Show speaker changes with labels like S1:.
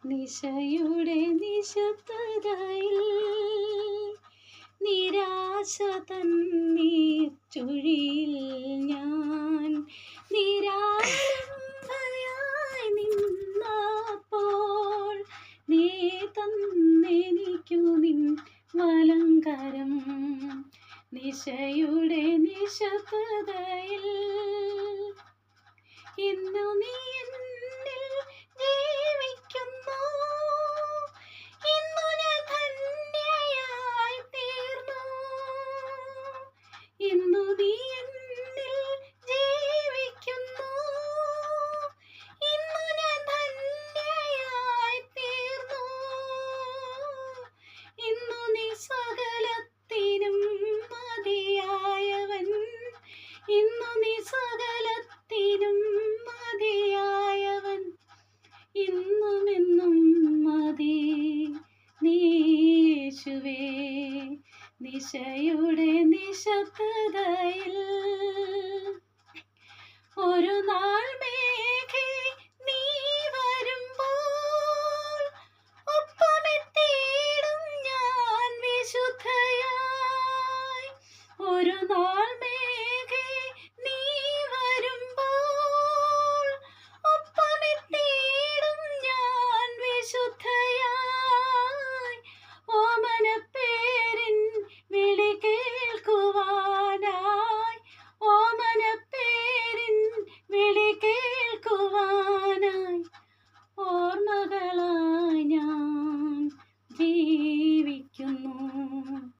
S1: നിശയുടെ നിശബ്ദതയിൽ നിരാശ തന്നീർ ചുഴിയിൽ ഞാൻ നിരാലംബയായി നിന്നപ്പോൾ നീ തന്നെനിക്കു നിൻ വലങ്കരം. നിശയുടെ നിശബ്ദതയിൽ ഇന്നു നീ എന്നിൽ ജീവിക്കുന്നു. ഇന്നു ഞാൻ ധന്യയായി തീർന്നു. ഇന്നു നീ എന്നിൽ ജീവിക്കുന്നു. ഇന്നു ഞാൻ ധന്യയായി തീർന്നു. ഇന്നു നീ സകലത്തിനും മതിയായവൻ. ഇന്നു നീ സകലത്തിനും മതിയായവൻ. ഇന്നുമെന്നും മതി നീ യേശുവേ. നിശയുടെ നിശബ്ദ